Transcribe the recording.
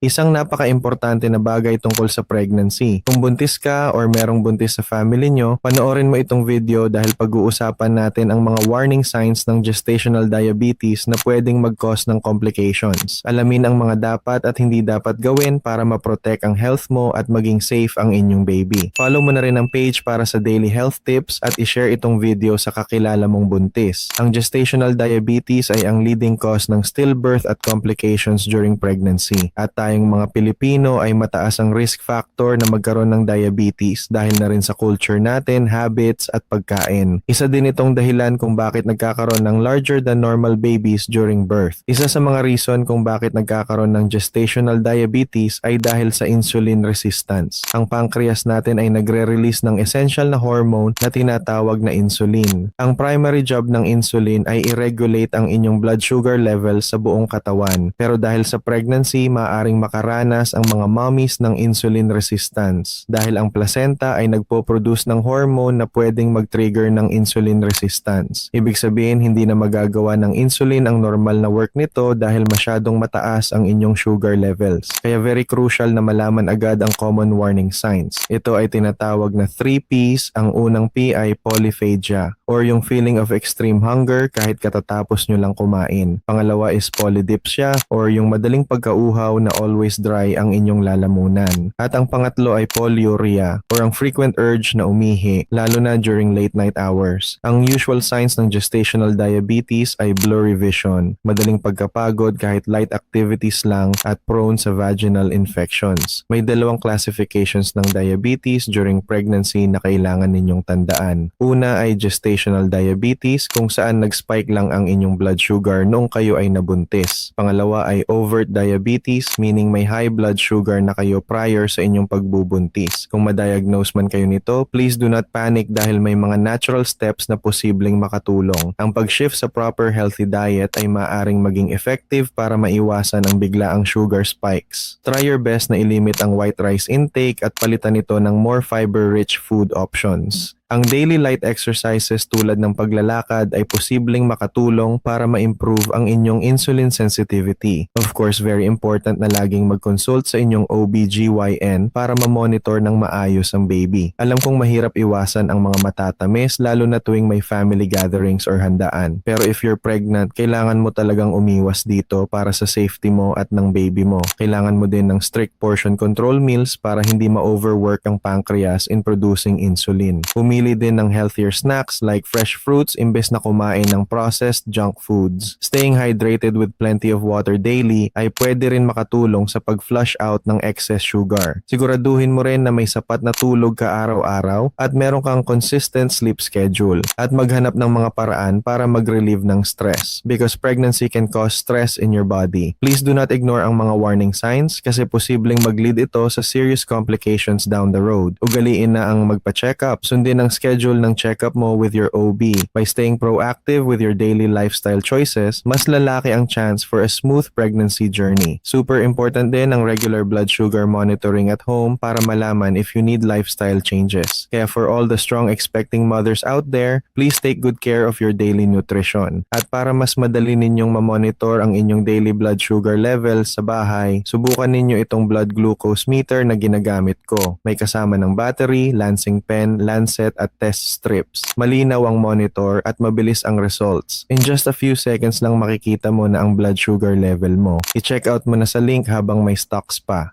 Isang napaka-importante na bagay tungkol sa pregnancy. Kung buntis ka or merong buntis sa family nyo, panoorin mo itong video dahil pag-uusapan natin ang mga warning signs ng gestational diabetes na pwedeng mag-cause ng complications. Alamin ang mga dapat at hindi dapat gawin para ma-protect ang health mo at maging safe ang inyong baby. Follow mo na rin ang page para sa daily health tips at i-share itong video sa kakilala mong buntis. Ang gestational diabetes ay ang leading cause ng stillbirth at complications during pregnancy. At tayong mga Pilipino ay mataas ang risk factor na magkaroon ng diabetes dahil na rin sa culture natin, habits at pagkain. Isa din itong dahilan kung bakit nagkakaroon ng larger than normal babies during birth. Isa sa mga reason kung bakit nagkakaroon ng gestational diabetes ay dahil sa insulin resistance. Ang pancreas natin ay nagre-release ng essential na hormone na tinatawag na insulin. Ang primary job ng insulin ay i-regulate ang inyong blood sugar level sa buong katawan. Pero dahil sa pregnancy, maaaring makaranas ang mga mommies ng insulin resistance dahil ang placenta ay nagpo-produce ng hormone na pwedeng mag-trigger ng insulin resistance. Ibig sabihin, hindi na magagawa ng insulin ang normal na work nito dahil masyadong mataas ang inyong sugar levels. Kaya very crucial na malaman agad ang common warning signs. Ito ay tinatawag na 3Ps. Ang unang P ay polyphagia or yung feeling of extreme hunger kahit katatapos nyo lang kumain. Pangalawa is polydipsia or yung madaling pagkauhaw na always dry ang inyong lalamunan. At ang pangatlo ay polyuria or ang frequent urge na umihi lalo na during late night hours. Ang usual signs ng gestational diabetes ay blurry vision, madaling pagkapagod kahit light activities lang at prone sa vaginal infections. May dalawang classifications ng diabetes during pregnancy na kailangan ninyong tandaan. Una ay gestational diabetes kung saan nag-spike lang ang inyong blood sugar noong kayo ay nabuntis. Pangalawa ay overt diabetes, meaning may high blood sugar na kayo prior sa inyong pagbubuntis. Kung ma-diagnose man kayo nito, please do not panic dahil may mga natural steps na posibleng makatulong. Ang pag-shift sa proper healthy diet ay maaaring maging effective para maiwasan ang biglaang sugar spikes. Try your best na ilimit ang white rice intake at palitan ito ng more fiber-rich food options. Ang daily light exercises tulad ng paglalakad ay posibleng makatulong para ma-improve ang inyong insulin sensitivity. Of course, very important na laging mag-consult sa inyong OBGYN para ma-monitor ng maayos ang baby. Alam kong mahirap iwasan ang mga matatamis lalo na tuwing may family gatherings or handaan. Pero if you're pregnant, kailangan mo talagang umiwas dito para sa safety mo at ng baby mo. Kailangan mo din ng strict portion control meals para hindi ma-overwork ang pancreas in producing insulin. Pumili din ng healthier snacks like fresh fruits imbes na kumain ng processed junk foods. Staying hydrated with plenty of water daily ay pwede rin makatulong sa pag-flush out ng excess sugar. Siguraduhin mo rin na may sapat na tulog ka araw-araw at meron kang consistent sleep schedule at maghanap ng mga paraan para mag-relieve ng stress because pregnancy can cause stress in your body. Please do not ignore ang mga warning signs kasi posibleng mag-lead ito sa serious complications down the road. Ugaliin na ang magpa-check-up. Sundin ang schedule ng check-up mo with your OB. By staying proactive with your daily lifestyle choices, mas lalaki ang chance for a smooth pregnancy journey. Super important din ang regular blood sugar monitoring at home para malaman if you need lifestyle changes. Kaya for all the strong expecting mothers out there, please take good care of your daily nutrition. At para mas madali ninyong mamonitor ang inyong daily blood sugar level sa bahay, subukan ninyo itong blood glucose meter na ginagamit ko. May kasama ng battery, lancing pen, lancet at test strips. Malinaw ang monitor at mabilis ang results. In just a few seconds lang makikita mo na ang blood sugar level mo. I-check out mo na sa link habang may stocks pa.